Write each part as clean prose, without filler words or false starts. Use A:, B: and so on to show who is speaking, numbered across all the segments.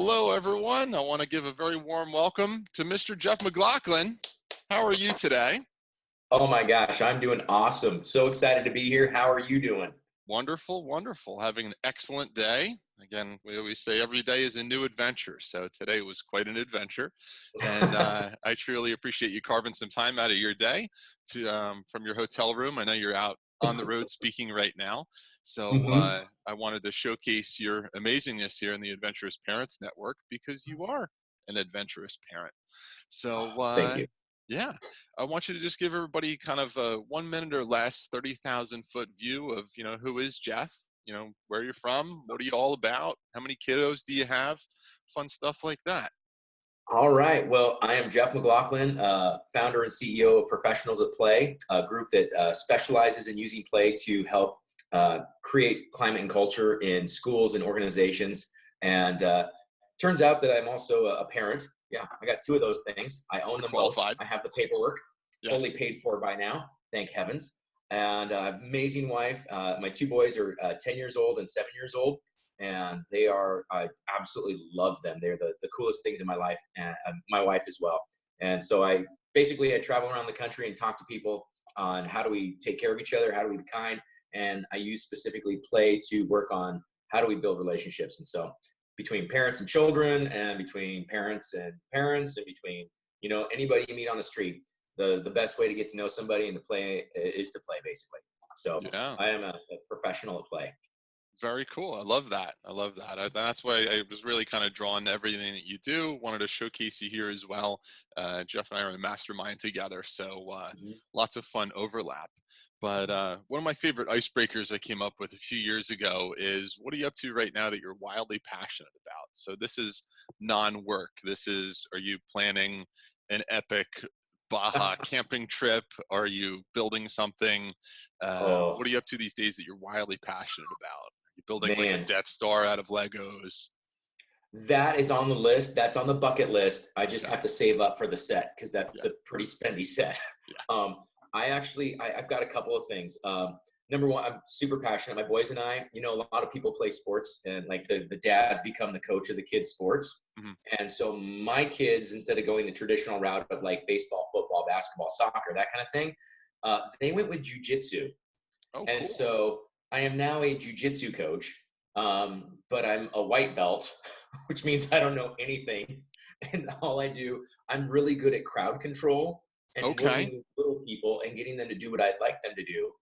A: Hello, everyone. I want to give a very warm welcome to Mr. Geoff McLachlan. How are you today?
B: Oh my gosh, I'm doing awesome. So excited to be here. How are you doing?
A: Wonderful, wonderful. Having an excellent day. Again, we always say every day is a new adventure. So today was quite an adventure. And I truly appreciate you carving some time out of your day from your hotel room. I know you're out on the road speaking right now. So
B: hmm
A: I wanted to showcase your amazingness here in the Adventurous Parents Network because you are an adventurous parent. So
B: Thank you.
A: yeah, I want you to just give everybody kind of a 1 minute or less, 30,000 foot view of, who is Geoff, where you're from, what are you all about, how many kiddos do you have, fun stuff like that.
B: All right. Well, I am Geoff McLachlan, founder and CEO of Professionals at Play, a group that specializes in using play to help create climate and culture in schools and organizations. And turns out that I'm also a parent. Yeah, I got two of those things. I own them both.
A: Qualified.
B: I have the paperwork fully
A: Yes.
B: paid for by now, thank heavens. And amazing wife. My two boys are 10 years old and 7 years old. And they are, I absolutely love them. They're the coolest things in my life, and my wife as well. And so I travel around the country and talk to people on how do we take care of each other, how do we be kind, and I use specifically play to work on how do we build relationships. And so between parents and children, and between parents, and between anybody you meet on the street, the best way to get to know somebody and to play is to play, basically. So
A: Yeah.
B: I am a professional at play.
A: Very cool. I love that. I love that. That's why I was really kind of drawn to everything that you do. Wanted to showcase you here as well. Geoff and I are in a mastermind together, so
B: Mhm.
A: lots of fun overlap. But one of my favorite icebreakers I came up with a few years ago is, what are you up to right now that you're wildly passionate about? So this is non-work. Are you planning an epic Baja camping trip? Are you building something?
B: Oh
A: What are you up to these days that you're wildly passionate about? You're building like a
B: man,
A: Death Star out of Legos.
B: that is on the list. That's on the bucket list. I just
A: Okay.
B: have to save up for the set because
A: Yeah.
B: that's a pretty spendy set.
A: Yeah.
B: I've got a couple of things. Number one, I'm super passionate. My boys and I, a lot of people play sports, and like the dads become the coach of the kids' sports.
A: Hmm.
B: And so my kids, instead of going the traditional route of like baseball, football, basketball, soccer, that kind of thing, they went with jujitsu.
A: Oh,
B: And
A: cool.
B: so I am now a jujitsu coach, but I'm a white belt, which means I don't know anything. And all I do, I'm really good at crowd control and
A: Okay.
B: working with little people and getting them to do what I'd like them to do.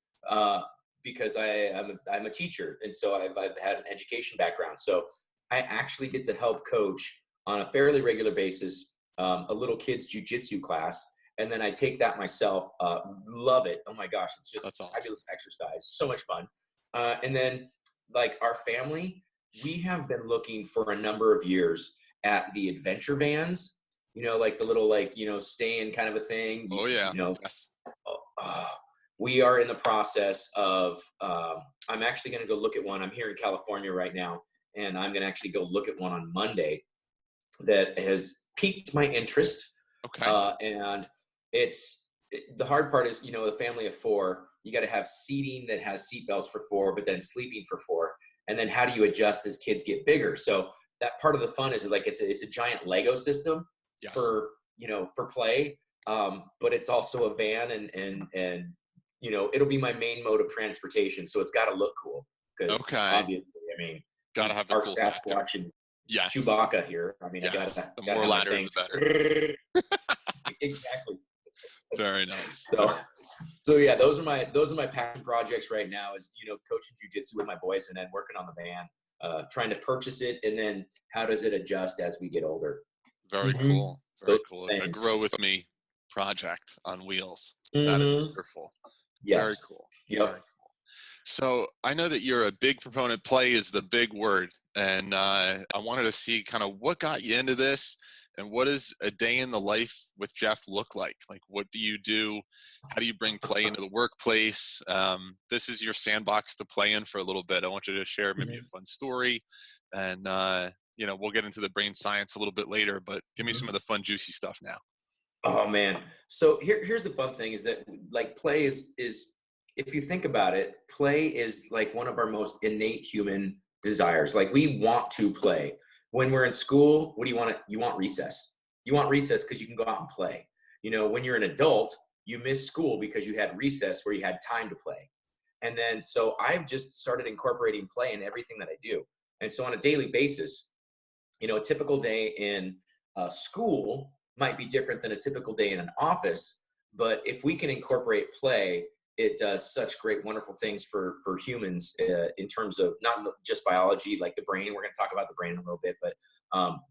B: Because I'm a teacher, and so I've had an education background. So I actually get to help coach on a fairly regular basis a little kid's jujitsu class, and then I take that myself. Love it. Oh my gosh, it's just
A: That's awesome.
B: fabulous exercise. So much fun. And then, like our family, we have been looking for a number of years at the adventure vans. Like the little stay in kind of a thing.
A: Oh, yeah. Yes.
B: Oh, we are in the process of. I'm actually going to go look at one. I'm here in California right now, and I'm going to actually go look at one on Monday that has piqued my interest.
A: Okay.
B: And the hard part is, the family of four, you got to have seating that has seat belts for four, but then sleeping for four. And then how do you adjust as kids get bigger? So that part of the fun is like, it's a giant Lego system
A: Yes.
B: for play. But it's also a van, and it'll be my main mode of transportation. So it's got to look cool because
A: Okay.
B: obviously, I mean,
A: Got to have the
B: our
A: cool factor.
B: Sasquatch and
A: Yes.
B: Chewbacca here. I mean, I
A: Yes. The
B: gotta
A: more
B: have my
A: ladders,
B: thing.
A: the better.
B: Exactly.
A: Very nice.
B: So, so yeah, those are my passion projects right now. Is coaching jujitsu with my boys, and then working on the van, trying to purchase it, and then how does it adjust as we get older.
A: Very
B: Mm-hmm.
A: cool. Very
B: Those
A: cool. A
B: things.
A: grow with me project on wheels. That is
B: Mm-hmm.
A: wonderful. Very
B: Yes.
A: cool. Very
B: Yep.
A: cool. So I know that you're a big proponent. Play is the big word, and I wanted to see kind of what got you into this, and what does a day in the life with Geoff look like? Like, what do you do? How do you bring play into the workplace? This is your sandbox to play in for a little bit. I want you to share maybe a fun story, and we'll get into the brain science a little bit later. But give me some
B: Mhm.
A: of the fun, juicy stuff now.
B: Oh man. So here's the fun thing is that like play is if you think about it, play is like one of our most innate human desires. Like we want to play. When we're in school, what do you want? You want recess. You want recess because you can go out and play. You know, when you're an adult, you miss school because you had recess where you had time to play. And then, so I've just started incorporating play in everything that I do. And so on a daily basis, you know, a typical day in school might be different than a typical day in an office. But if we can incorporate play, it does such great, wonderful things for humans in terms of not just biology, like the brain. We're going to talk about the brain in a little bit, but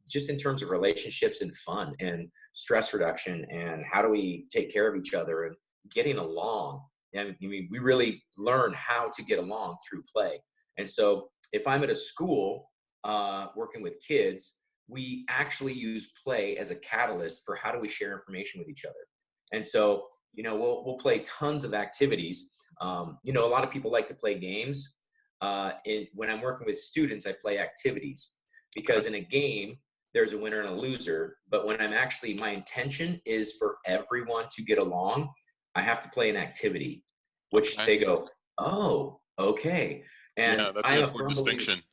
B: just in terms of relationships and fun and stress reduction and how do we take care of each other and getting along. And I mean, we really learn how to get along through play. And so if I'm at a school working with kids, we actually use play as a catalyst for how do we share information with each other. And so, you know, we'll play tons of activities. You know, a lot of people like to play games. When I'm working with students, I play activities because in a game, there's a winner and a loser. But when I'm actually, my intention is for everyone to get along, I have to play an activity, which they go, oh, okay. And
A: yeah, that's an important distinction.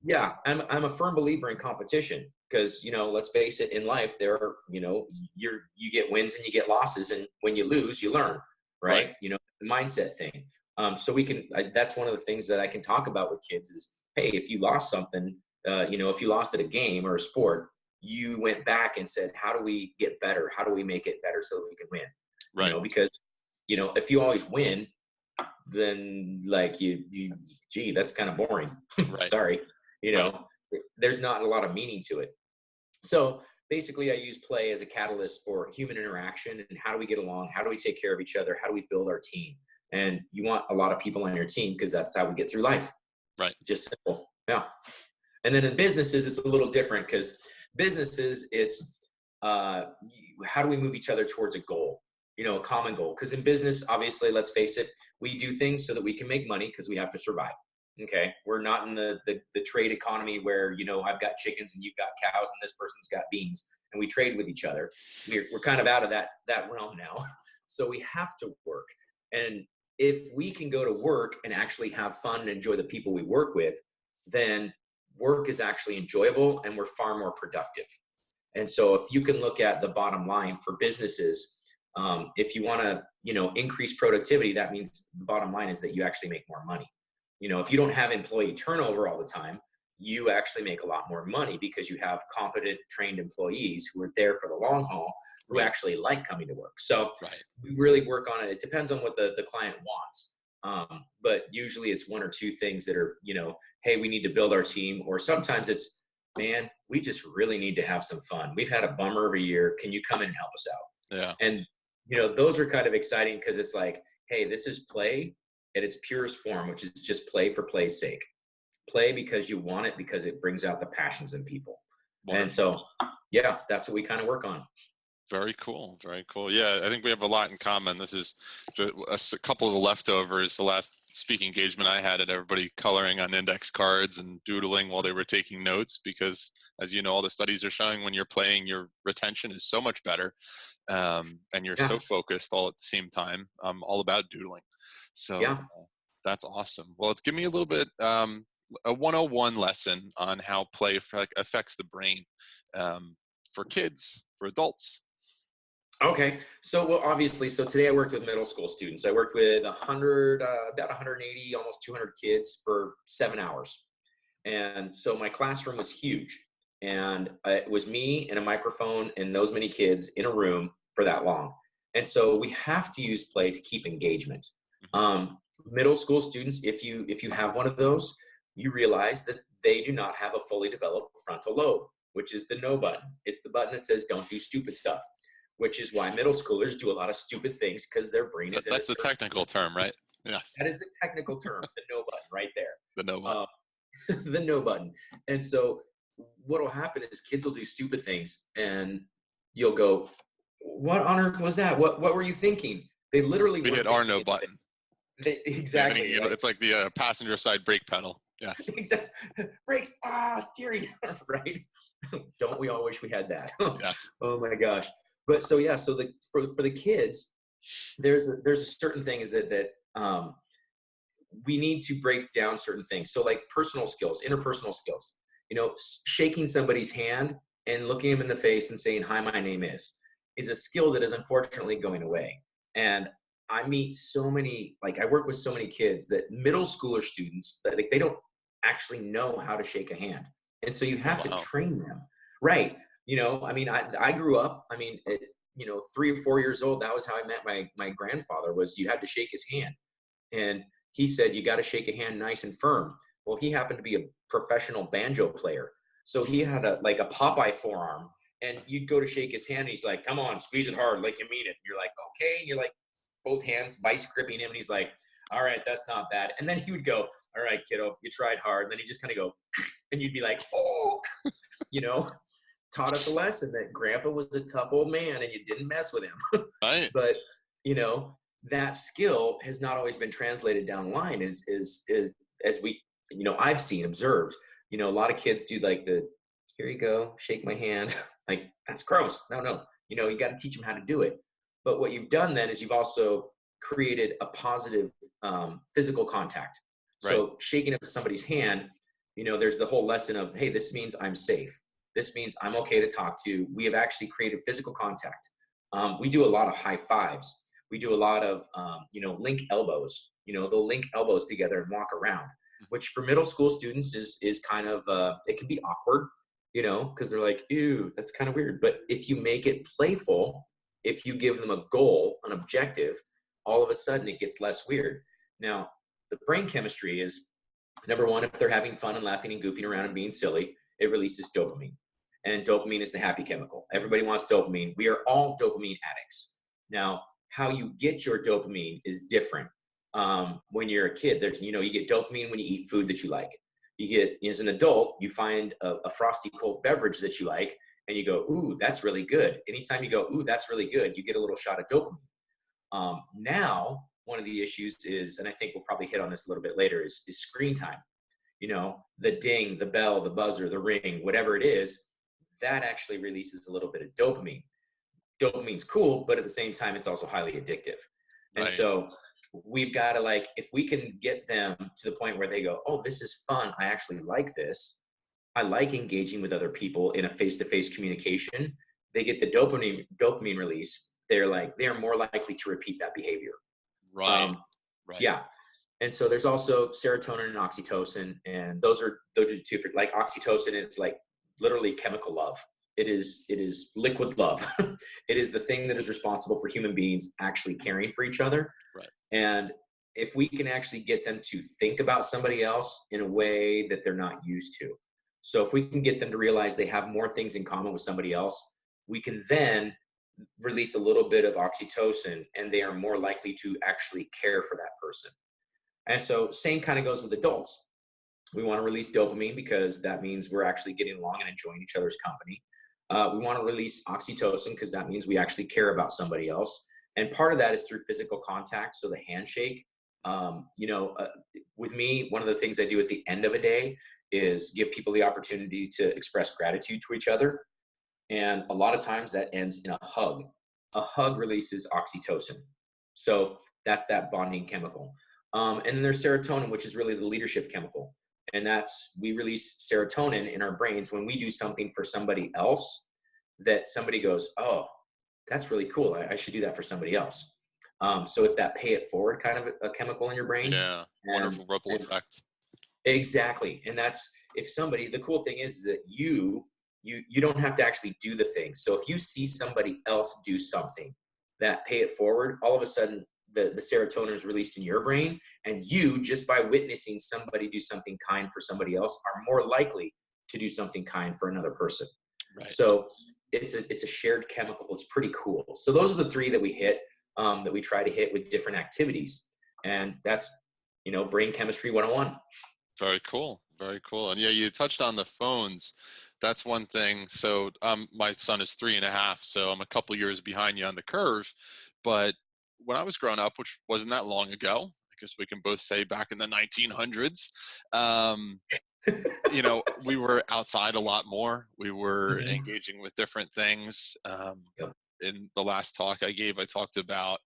B: Yeah, I'm a firm believer in competition because, you know, let's face it, in life there are, you know, you get wins and you get losses, and when you lose, you learn, right? You know, the mindset thing. So that's one of the things that I can talk about with kids is, hey, if you lost something, you know, if you lost at a game or a sport, you went back and said, how do we get better? How do we make it better so that we can win?
A: Right.
B: You know, because, you know, if you always win, then like gee, that's kind of boring.
A: Right.
B: Sorry. You know, there's not a lot of meaning to it. So basically I use play as a catalyst for human interaction and how do we get along? How do we take care of each other? How do we build our team? And you want a lot of people on your team because that's how we get through life.
A: Right.
B: Just simple. Yeah. And then in businesses, it's a little different because businesses, it's how do we move each other towards a goal? You know, a common goal. Because in business, obviously, let's face it, we do things so that we can make money because we have to survive. Okay, we're not in the trade economy where, you know, I've got chickens and you've got cows and this person's got beans and we trade with each other. We're kind of out of that realm now. So we have to work. And if we can go to work and actually have fun and enjoy the people we work with, then work is actually enjoyable and we're far more productive. And so if you can look at the bottom line for businesses, if you want to, you know, increase productivity, that means the bottom line is that you actually make more money. You know, if you don't have employee turnover all the time, you actually make a lot more money because you have competent, trained employees who are there for the long haul, who actually like coming to work. So we really work on it. It depends on what the client wants. But usually it's one or two things that are, you know, hey, we need to build our team. Or sometimes it's, man, we just really need to have some fun. We've had a bummer of a year. Can you come in and help us out?
A: Yeah.
B: And, you know, those are kind of exciting because it's like, hey, this is play at its purest form, which is just play for play's sake. Play because you want it, because it brings out the passions in people. Wonderful. And so, yeah, that's what we kind of work on.
A: Very cool. Very cool. Yeah, I think we have a lot in common. This is a couple of the leftovers. The last speaking engagement I had everybody coloring on index cards and doodling while they were taking notes because, as you know, all the studies are showing when you're playing, your retention is so much better and you're so focused all at the same time. I'm all about doodling. So that's awesome. Well, give me a little bit, a 101 lesson on how play affects the brain for kids, for adults.
B: Okay. So, well, obviously, so today I worked with middle school students. I worked with about 180, almost 200 kids for 7 hours. And so my classroom was huge. And it was me and a microphone and those many kids in a room for that long. And so we have to use play to keep engagement. Middle school students, if you have one of those, you realize that they do not have a fully developed frontal lobe, which is the no button. It's the button that says don't do stupid stuff, which is why middle schoolers do a lot of stupid things because their brain is
A: that's the technical term, right? Yes.
B: That is the technical term, the no button right there.
A: The no button.
B: The no button. And so what will happen is kids will do stupid things and you'll go, what on earth was that? What were you thinking? They literally
A: hit our no button.
B: Exactly.
A: It's like the passenger side brake pedal. Yeah.
B: Exactly. Brakes, steering, right? Don't we all wish we had that?
A: Yes.
B: Oh my gosh. But so yeah, so for the kids, there's a certain thing is that we need to break down certain things. So like personal skills, interpersonal skills. shaking somebody's hand and looking them in the face and saying, "Hi, my name is a skill that is unfortunately going away." And I meet so many, like I work with so many kids that middle schooler students that like, they don't actually know how to shake a hand. And so you
A: Oh,
B: have to
A: wow.
B: train them. Right. I mean, I grew up, I mean, 3 or 4 years old, that was how I met my grandfather was you had to shake his hand. And he said, you got to shake a hand nice and firm. Well, he happened to be a professional banjo player. So he had a Popeye forearm and you'd go to shake his hand. And he's like, come on, squeeze it hard. Like you mean it. And you're like, okay. And you're like both hands vice gripping him. And he's like, all right, that's not bad. And then he would go, all right, kiddo, you tried hard. And then he just kind of go, and you'd be like, oh, you know, taught us a lesson that grandpa was a tough old man and you didn't mess with him.
A: Right.
B: But, that skill has not always been translated down the line as we, I've seen, observed, a lot of kids do like here you go, shake my hand. Like, that's gross. No. You got to teach them how to do it. But what you've done then is you've also created a positive physical contact.
A: Right.
B: So shaking up somebody's hand, there's the whole lesson of, hey, this means I'm safe. This means I'm okay to talk to. We have actually created physical contact. We do a lot of high fives. We do a lot of, link elbows. They'll link elbows together and walk around, which for middle school students is kind of, it can be awkward, because they're like, ew, that's kind of weird. But if you make it playful, if you give them a goal, an objective, all of a sudden it gets less weird. Now, the brain chemistry is, number one, if they're having fun and laughing and goofing around and being silly, it releases dopamine. And dopamine is the happy chemical. Everybody wants dopamine. We are all dopamine addicts. Now, how you get your dopamine is different. When you're a kid, you get dopamine when you eat food that you like. You get, as an adult, you find a frosty cold beverage that you like, and you go, ooh, that's really good. Anytime you go, ooh, that's really good, you get a little shot of dopamine. Now, one of the issues is, and I think we'll probably hit on this a little bit later, is screen time. The ding, the bell, the buzzer, the ring, whatever it is, that actually releases a little bit of dopamine. Dopamine's cool, but at the same time, it's also highly addictive. And
A: Right.
B: so we've got to, if we can get them to the point where they go, oh, this is fun. I actually like this. I like engaging with other people in a face-to-face communication. They get the dopamine release. They're more likely to repeat that behavior.
A: Right. Right.
B: Yeah. And so there's also serotonin and oxytocin, and those are two. Like oxytocin is like literally chemical love. It is liquid love. It is the thing that is responsible for human beings actually caring for each other.
A: Right.
B: And if we can actually get them to think about somebody else in a way that they're not used to. So if we can get them to realize they have more things in common with somebody else, we can then release a little bit of oxytocin, and they are more likely to actually care for that person. And so same kind of goes with adults. We want to release dopamine because that means we're actually getting along and enjoying each other's company. We want to release oxytocin because that means we actually care about somebody else. And part of that is through physical contact. So the handshake, with me, one of the things I do at the end of a day is give people the opportunity to express gratitude to each other. And a lot of times that ends in a hug. A hug releases oxytocin. So that's that bonding chemical. And then there's serotonin, which is really the leadership chemical. And we release serotonin in our brains when we do something for somebody else that somebody goes, oh, that's really cool. I should do that for somebody else. So it's that pay it forward kind of a chemical in your brain.
A: Yeah.
B: And,
A: Wonderful ripple effect.
B: exactly. And that's, the cool thing is that you don't have to actually do the thing. So if you see somebody else do something, that pay it forward, all of a sudden the serotonin is released in your brain, and you, just by witnessing somebody do something kind for somebody else, are more likely to do something kind for another person.
A: Right.
B: So it's a shared chemical. It's pretty cool. So those are the three that we hit, that we try to hit with different activities. And that's, brain chemistry 101.
A: Very cool. Very cool. And yeah, you touched on the phones. That's one thing. So my son is 3.5, so I'm a couple years behind you on the curve. But when I was growing up, which wasn't that long ago, I guess we can both say back in the 1900s, we were outside a lot more. We were
B: Mhm.
A: engaging with different things.
B: Yep.
A: In the last talk I gave, we were talking about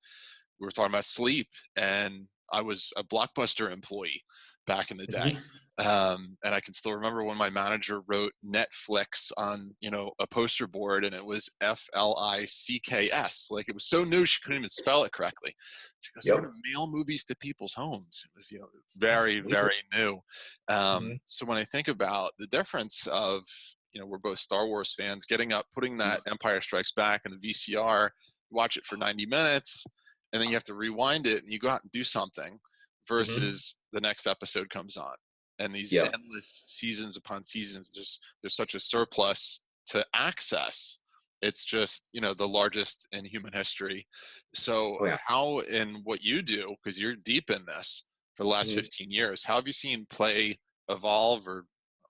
A: sleep, and I was a Blockbuster employee back in the day.
B: Mhm.
A: And I can still remember when my manager wrote Netflix on, a poster board, and it was Flicks. Like, it was so new she couldn't even spell it correctly. She goes, "I'm
B: Yep.
A: going to mail movies to people's homes." It was,
B: That's
A: very,
B: weird.
A: very new.
B: Mhm.
A: So when I think about the difference of, we're both Star Wars fans, getting up, putting that Empire Strikes Back in the VCR, watch it for 90 minutes, and then you have to rewind it and you go out and do something,
B: Mhm.
A: versus the next episode comes on. And these
B: Yep.
A: endless seasons upon seasons, there's such a surplus to access. It's just, the largest in human history. So
B: Oh yeah.
A: how, in what you do, because you're deep in this for the last
B: Mhm.
A: 15 years, how have you seen play evolve, or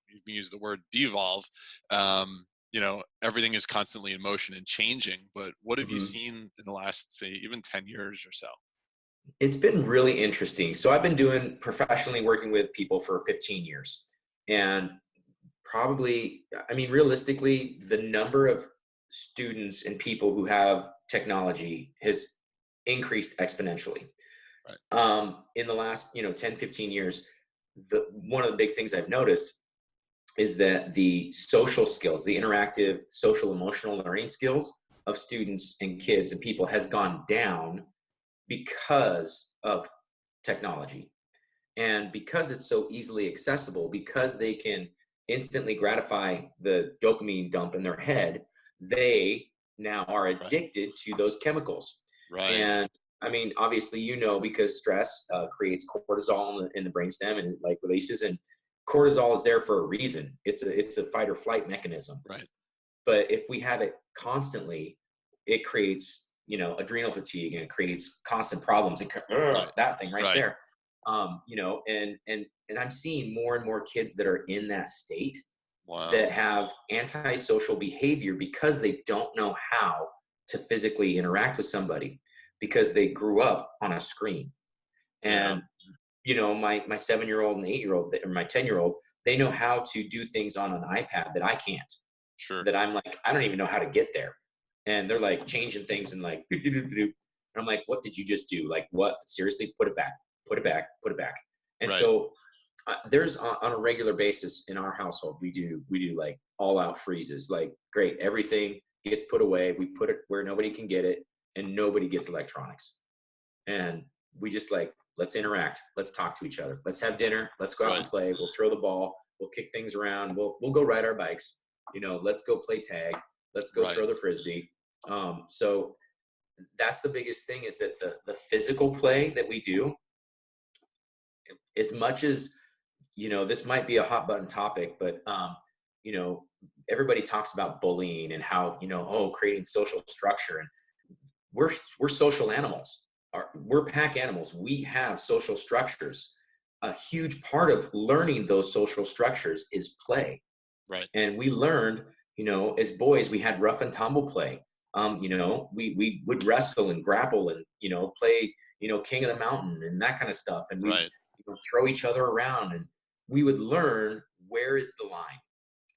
A: you can use the word devolve? Everything is constantly in motion and changing, but what have you
B: Mhm.
A: seen in the last, say, even 10 years or so?
B: It's been really interesting. So I've been doing professionally working with people for 15 years. And probably, I mean, realistically, the number of students and people who have technology has increased exponentially.
A: Right.
B: In the last, 10, 15 years, one of the big things I've noticed is that the social skills, the interactive social emotional learning skills of students and kids and people has gone down because of technology. And because it's so easily accessible, because they can instantly gratify the dopamine dump in their head, they now are
A: Right.
B: addicted to those chemicals.
A: Right.
B: And I mean, obviously, because stress creates cortisol in the brainstem and like releases, and cortisol is there for a reason. It's a fight or flight mechanism.
A: Right.
B: But if we have it constantly, it creates, adrenal fatigue, and it creates constant problems. And
A: Right.
B: that thing right
A: Right.
B: there. And I'm seeing more and more kids that are in that state
A: Wow.
B: that have antisocial behavior because they don't know how to physically interact with somebody because they grew up on a screen.
A: Yeah.
B: And my 7-year-old and 8-year-old or my 10-year-old, they know how to do things on an iPad that I can't,
A: Sure.
B: that I'm like, I don't even know how to get there. And they're like changing things and like, doo, doo, doo, doo, doo. And I'm like, what did you just do? Like, what? Seriously, put it back, put it back, put it back. And
A: Right.
B: so there's on a regular basis in our household, we do like all out freezes. Like, great, everything gets put away. We put it where nobody can get it, and nobody gets electronics. And we just like, let's interact, let's talk to each other, let's have dinner, let's go out and
A: Right.
B: play, we'll throw the ball, we'll kick things around, we'll go ride our bikes, let's go play tag, let's go
A: Right.
B: throw the frisbee. So that's the biggest thing, is that the physical play that we do, as much as this might be a hot button topic, but you know everybody talks about bullying and how, creating social structure, and we're social animals. We're pack animals. We have social structures. A huge part of learning those social structures is play.
A: Right.
B: And we learned, as boys, we had rough and tumble play. We would wrestle and grapple and, play, King of the Mountain and that kind of stuff. And we
A: Right.
B: throw each other around, and we would learn, where is the line?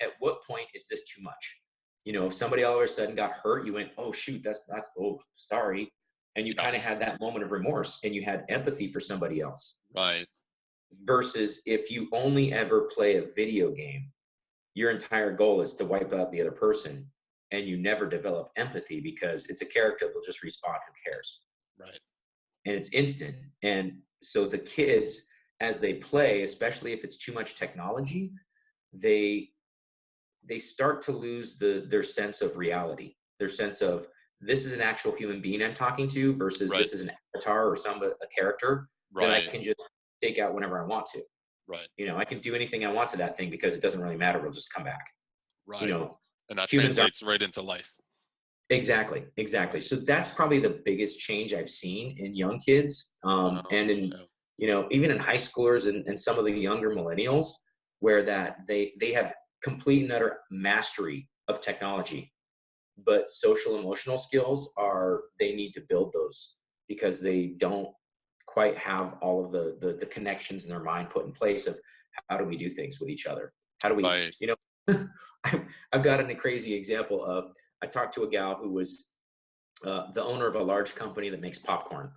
B: At what point is this too much? If somebody all of a sudden got hurt, you went, oh shoot, that's oh sorry. And you kind of
A: Yes.
B: had that moment of remorse and you had empathy for somebody else.
A: Right.
B: Versus if you only ever play a video game, your entire goal is to wipe out the other person, and you never develop empathy because it's a character, they'll just respawn, who cares?
A: Right.
B: And it's instant. And so the kids, as they play, especially if it's too much technology, they they start to lose their sense of reality, their sense of, this is an actual human being I'm talking to, versus
A: Right.
B: this is an avatar or a character that I
A: Right.
B: can just take out whenever I want to.
A: Right.
B: I can do anything I want to that thing because it doesn't really matter. It'll just come back. You
A: Right.
B: know,
A: And that
B: humans are
A: translates right into life.
B: exactly, exactly.
A: Right.
B: So that's probably the biggest change I've seen in young kids,
A: Wow.
B: and in
A: Yeah.
B: even in high schoolers and some of the younger millennials, where that they have complete and utter mastery of technology, but social emotional skills are, they need to build those because they don't quite have all of the connections in their mind put in place of, how do we do things with each other, how do we,
A: Right.
B: I've got a crazy example of, I talked to a gal who was the owner of a large company that makes popcorn,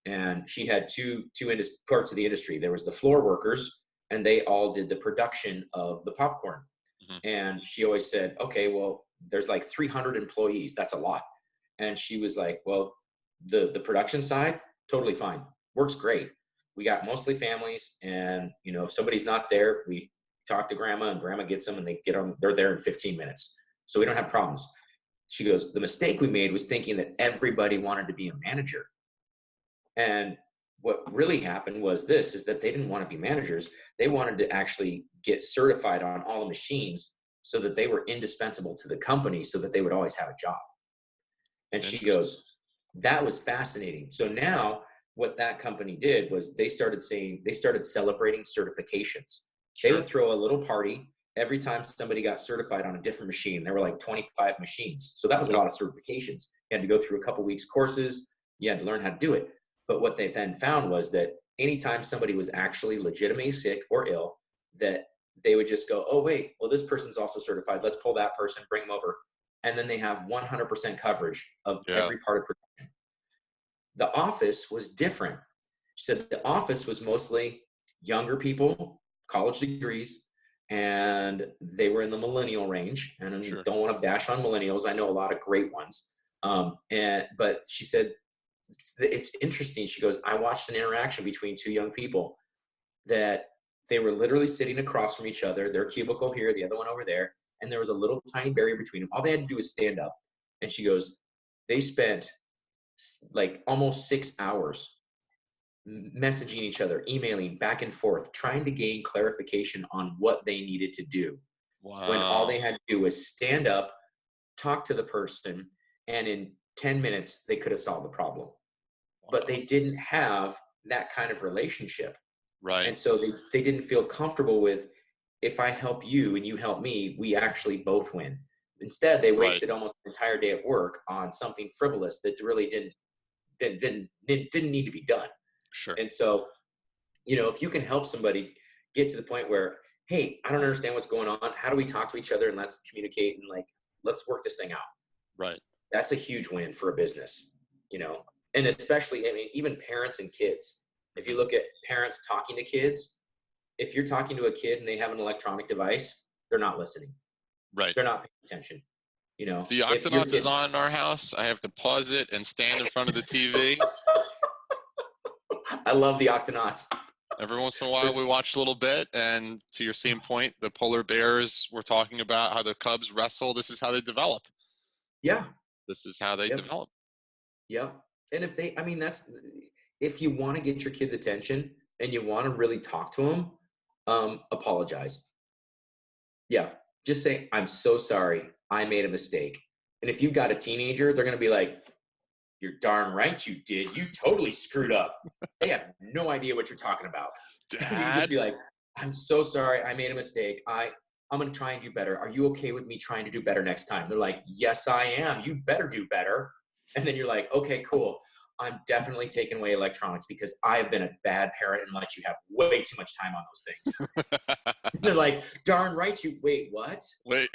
B: and she had two parts of the industry. There was the floor workers, and they all did the production of the popcorn.
A: Mhm.
B: And she always said, okay, well, there's like 300 employees. That's a lot. And she was like, well, the production side, totally fine. Works great. We got mostly families. And, you know, if somebody's not there, we talk to grandma and grandma gets them and they get them. They're there in 15 minutes. So we don't have problems. She goes, the mistake we made was thinking that everybody wanted to be a manager. And what really happened was this, is that they didn't want to be managers. They wanted to actually get certified on all the machines so that they were indispensable to the company so that they would always have a job. And she
A: Interesting.
B: goes, that was fascinating. So now what that company did was they started celebrating certifications. They
A: Sure.
B: would throw a little party every time somebody got certified on a different machine. There were like 25 machines. So that was a
A: Yep.
B: lot of certifications. You had to go through a couple weeks courses. You had to learn how to do it. But what they then found was that anytime somebody was actually legitimately sick or ill, that they would just go, oh, wait, well, this person's also certified. Let's pull that person, bring them over. And then they have 100% coverage of
A: Yeah.
B: every part of production. The office was different. She said the office was mostly younger people, college degrees, and they were in the millennial range. And I
A: Sure.
B: don't want to bash on millennials. I know a lot of great ones. But she said, it's interesting. She goes, I watched an interaction between two young people that they were literally sitting across from each other, their cubicle here, the other one over there, and there was a little tiny barrier between them. All they had to do was stand up. And she goes, they spent like almost 6 hours messaging each other, emailing back and forth, trying to gain clarification on what they needed to do. When all
A: Wow.
B: they had to do was stand up, talk to the person, and in 10 minutes, they could have solved the problem. But
A: Wow.
B: they didn't have that kind of relationship.
A: Right.
B: And so they didn't feel comfortable with, if I help you and you help me, we actually both win. Instead, they
A: Right.
B: wasted almost an entire day of work on something frivolous that really didn't need to be done.
A: Sure.
B: And so, you know, if you can help somebody get to the point where, hey, I don't understand what's going on. How do we talk to each other and let's communicate and like, let's work this thing out.
A: Right.
B: That's a huge win for a business, you know, and especially, I mean, even parents and kids. If
A: Mhm.
B: you look at parents talking to kids, if you're talking to a kid and they have an electronic device, they're not listening.
A: Right.
B: They're not paying attention. You
A: If
B: know,
A: the
B: if you're
A: Octonauts is
B: getting,
A: on in our house, I have to pause it and stand in front of the TV.
B: I love the Octonauts.
A: Every once in a while, we watch a little bit. And to your same point, the polar bears, we're talking about how the cubs wrestle. This is how they develop.
B: Yeah.
A: This is how they
B: Yep.
A: develop.
B: Yep. And if they, I mean, that's, if you want to get your kids' attention and you want to really talk to them, apologize. Yeah. Just say, I'm so sorry. I made a mistake. And if you got a teenager, they're going to be like, you're darn right you did. You totally screwed up. They have no idea what you're talking about. And you just
A: Dad?
B: be like, I'm so sorry. I made a mistake. I'm going to try and do better. Are you okay with me trying to do better next time? They're like, yes, I am. You better do better. And then you're like, okay, cool. I'm definitely taking away electronics because I have been a bad parent and let you have way too much time on those things. And they're like, darn right you, wait, what?
A: Wait.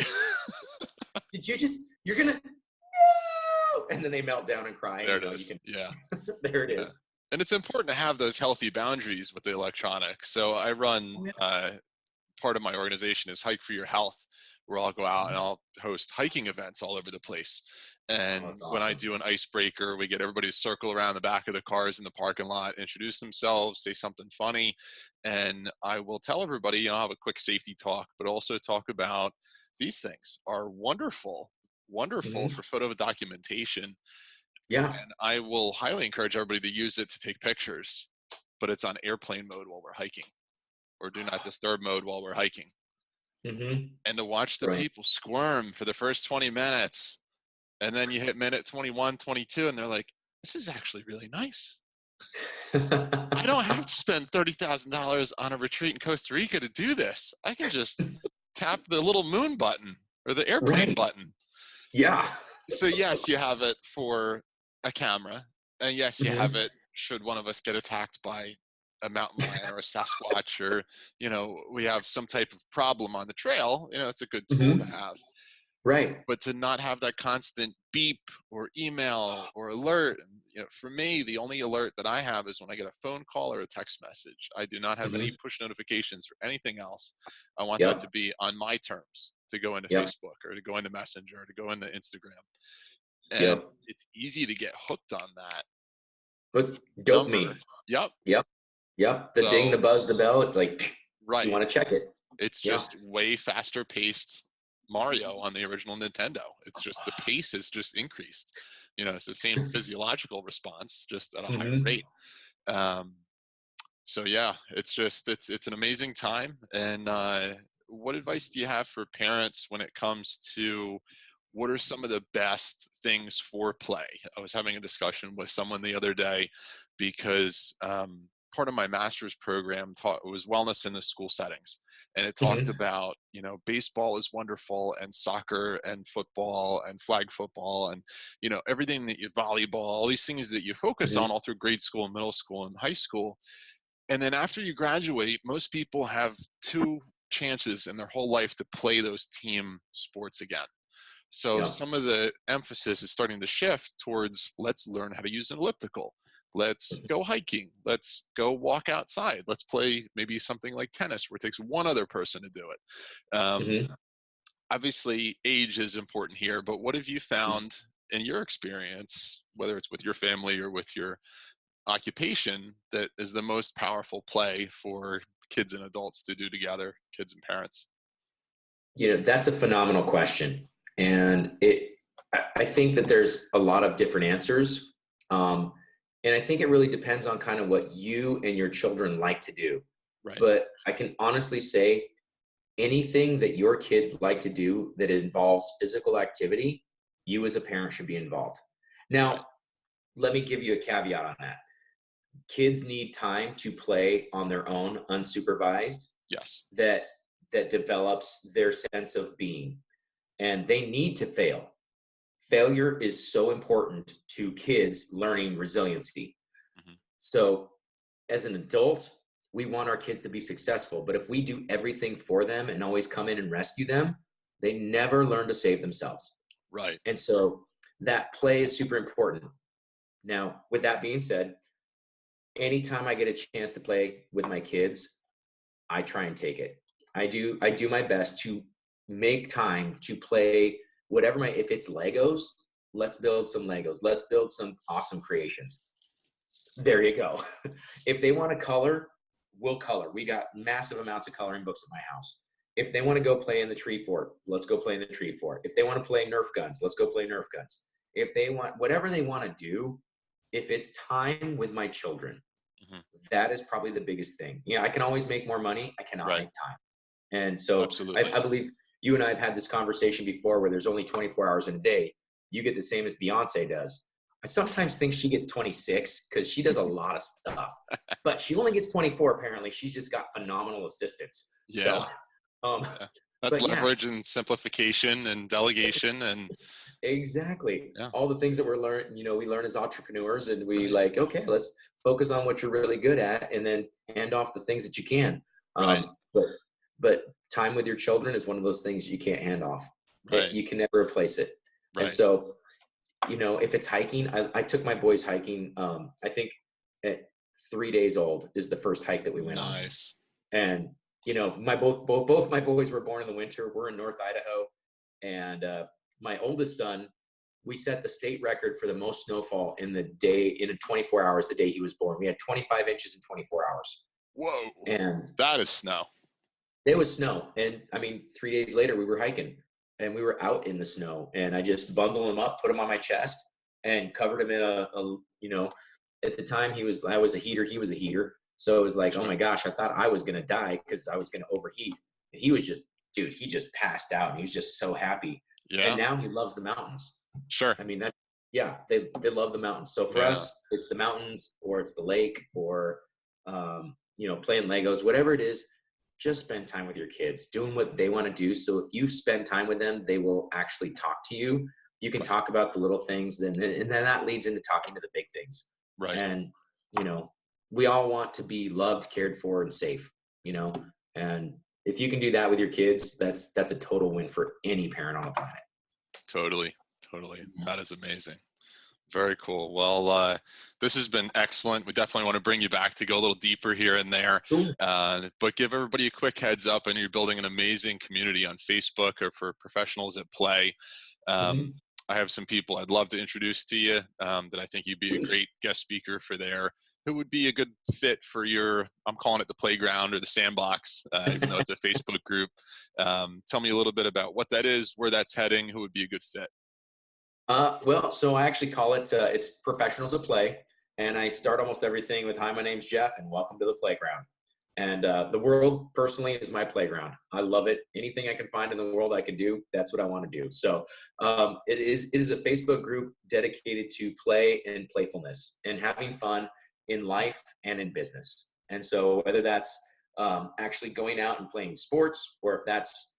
B: Did you just, you're going to, no! And then they melt down and cry. And,
A: There
B: you
A: it
B: know, you
A: is.
B: can,
A: Yeah.
B: there it
A: Yeah.
B: is.
A: And it's important to have those healthy boundaries with the electronics. So I run,
B: Oh, yeah.
A: part of my organization is Hike for Your Health, where I'll go out and
B: Mhm.
A: I'll host hiking events all over the place.
B: Oh,
A: And
B: that's
A: when I
B: awesome.
A: do an icebreaker, we get everybody to circle around the back of the cars in the parking lot, introduce themselves, say something funny. And I will tell everybody, you know, have a quick safety talk, but also talk about these things are wonderful, wonderful
B: Mhm.
A: for photo documentation.
B: Yeah.
A: And I will highly encourage everybody to use it to take pictures, but it's on airplane mode while we're hiking or do not disturb mode while we're hiking.
B: Mhm.
A: And to watch the
B: Right.
A: people squirm for the first 20 minutes. And then you hit minute 21, 22, and they're like, this is actually really nice. I don't have to spend $30,000 on a retreat in Costa Rica to do this. I can just tap the little moon button or the airplane
B: Right.
A: button.
B: Yeah.
A: So yes, you have it for a camera, and yes, you have
B: Mhm.
A: it should one of us get attacked by a mountain lion or a Sasquatch, or you know we have some type of problem on the trail. You know, it's a good tool to
B: Mhm.
A: have.
B: Right.
A: but to not have that constant beep or email or alert. For me, the only alert that I have is when I get a phone call or a text message. I do not have any
B: Hmm.
A: push notifications or anything else. I want that to
B: Yep.
A: be on my terms, to go into
B: Yep.
A: Facebook or to go into Messenger or to go into Instagram. And
B: Yep.
A: it's easy to get hooked on that
B: But
A: number.
B: dopamine.
A: Yep.
B: Yep. Yep. The ding, the
A: So,
B: buzz, the bell. It's like, you
A: right.
B: want to check it.
A: It's
B: Yeah.
A: just way faster paced Mario on the original Nintendo. It's just the pace has just increased. It's the same physiological response, just at a higher
B: Hmm.
A: rate. Um, so yeah, it's an amazing time. And what advice do you have for parents when it comes to what are some of the best things for play? I was having a discussion with someone the other day because part of my master's program was wellness in the school settings. And it talked
B: Hmm.
A: about, baseball is wonderful and soccer and football and flag football and, everything that volleyball, all these things that you focus
B: Hmm.
A: on all through grade school, middle school, and high school. And then after you graduate, most people have two chances in their whole life to play those team sports again. So
B: Yeah.
A: some of the emphasis is starting to shift towards let's learn how to use an elliptical. Let's go hiking. Let's go walk outside. Let's play maybe something like tennis where it takes one other person to do it.
B: Hmm.
A: Obviously, age is important here, but what have you found in your experience, whether it's with your family or with your occupation, that is the most powerful play for kids and adults to do together, kids and parents?
B: That's a phenomenal question. And I think that there's a lot of different answers. Um, and I think it really depends on kind of what you and your children like to do.
A: Right.
B: But I can honestly say anything that your kids like to do that involves physical activity, you as a parent should be involved.
A: Right.
B: Now, let me give you a caveat on that. Kids need time to play on their own, unsupervised,
A: Yes.
B: that that develops their sense of being, and they need to fail. Failure is so important to kids learning resiliency.
A: Hmm.
B: So as an adult, we want our kids to be successful, but if we do everything for them and always come in and rescue them, they never learn to save themselves.
A: Right.
B: And so that play is super important. Now, with that being said, anytime I get a chance to play with my kids, I try and take it. I do my best to make time to play whatever if it's Legos, let's build some Legos. Let's build some awesome creations. There you go. If they want to color, we'll color. We got massive amounts of coloring books at my house. If they want to go play in the tree fort, let's go play in the tree fort. If they want to play Nerf guns, let's go play Nerf guns. If they want whatever they want to do, if it's time with my children,
A: Hmm.
B: that is probably the biggest thing. I can always make more money. I cannot
A: Right.
B: make time. And so I,
A: Absolutely.
B: I believe you and I have had this conversation before where there's only 24 hours in a day. You get the same as Beyonce does. I sometimes think she gets 26 because she does a lot of stuff, but she only gets 24 apparently. She's just got phenomenal assistants.
A: Yeah.
B: So, um,
A: Yeah. That's
B: but yeah,
A: leverage and simplification and delegation and
B: exactly.
A: yeah.
B: All the things that we learn as entrepreneurs, and we
A: Right.
B: like, okay, let's focus on what you're really good at, and then hand off the things that you can.
A: Right.
B: But time with your children is one of those things you can't hand off. That
A: Right.
B: you can never replace it. And
A: Right.
B: so, if it's hiking, I took my boys hiking. I think at 3 days old is the first hike that we went on,
A: Nice.
B: and my both my boys were born in the winter. We're in North Idaho, and my oldest son, we set the state record for the most snowfall in the day in 24 hours. The day he was born, we had 25 inches in 24 hours,
A: Whoa.
B: and
A: That is snow.
B: it was snow. And I mean, 3 days later, we were hiking, and we were out in the snow, and I just bundled him up, put him on my chest, and covered him in at the time I was a heater, he was a heater. So it was like, oh
A: Sure.
B: my gosh, I thought I was going to die because I was going to overheat. And he was just, dude, he just passed out, and he was just so happy. And
A: Yeah.
B: now he loves the mountains.
A: Sure.
B: I mean, yeah, they love the mountains. So for
A: Yeah.
B: us, it's the mountains, or it's the lake, or, playing Legos, whatever it is. Just spend time with your kids, doing what they want to do. So if you spend time with them, they will actually talk to you. You can
A: Right.
B: talk about the little things, and then that leads into talking to the big things.
A: Right.
B: And, we all want to be loved, cared for, and safe, and if you can do that with your kids, that's a total win for any parent on the planet.
A: Totally. Totally.
B: Mhm.
A: That is amazing. Very cool. Well, this has been excellent. We definitely want to bring you back to go a little deeper here and there,
B: Cool.
A: but give everybody a quick heads up. And you're building an amazing community on Facebook or for professionals at play. Um,
B: Mhm.
A: I have some people I'd love to introduce to you that I think you'd be a great guest speaker for there. Who would be a good fit for your, I'm calling it the playground or the sandbox, even though it's a Facebook group. Tell me a little bit about what that is, where that's heading, who would be a good fit.
B: Well, so I actually call it it's professionals at play, and I start almost everything with "Hi, my name's Geoff, and welcome to the playground." And the world, personally, is my playground. I love it. Anything I can find in the world I can do, that's what I want to do. So it is a Facebook group dedicated to play and playfulness and having fun in life and in business. And so whether that's actually going out and playing sports, or if that's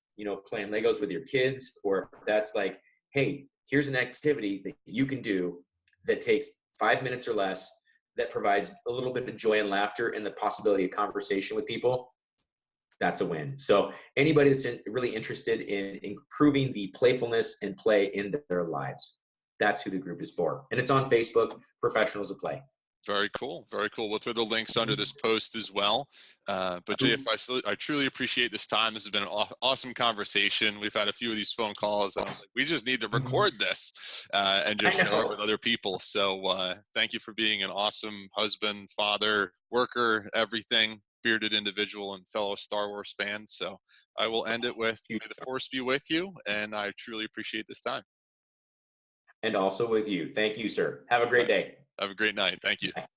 B: playing Legos with your kids, or if that's like, hey, here's an activity that you can do that takes 5 minutes or less, that provides a little bit of joy and laughter and the possibility of conversation with people, that's a win. So anybody that's really interested in improving the playfulness and play in their lives, that's who the group is for. And it's on Facebook, Professionals of Play.
A: Very cool. Very cool. We'll throw the links under
B: Mhm.
A: this post as well. But Jay,
B: Cool.
A: I truly appreciate this time. This has been an awesome conversation. We've had a few of these phone calls, and I was like, we just need to
B: Mhm.
A: record this and
B: I
A: just share it with
B: know.
A: other people. So thank you for being an awesome husband, father, worker, everything, bearded individual, and fellow Star Wars fan. So I will end it with,
B: You-
A: may the force be with you. And I truly appreciate this time.
B: And also with you. Thank you, sir. Have a
A: All
B: great
A: right.
B: day.
A: Have a great night. Thank you.
B: Bye.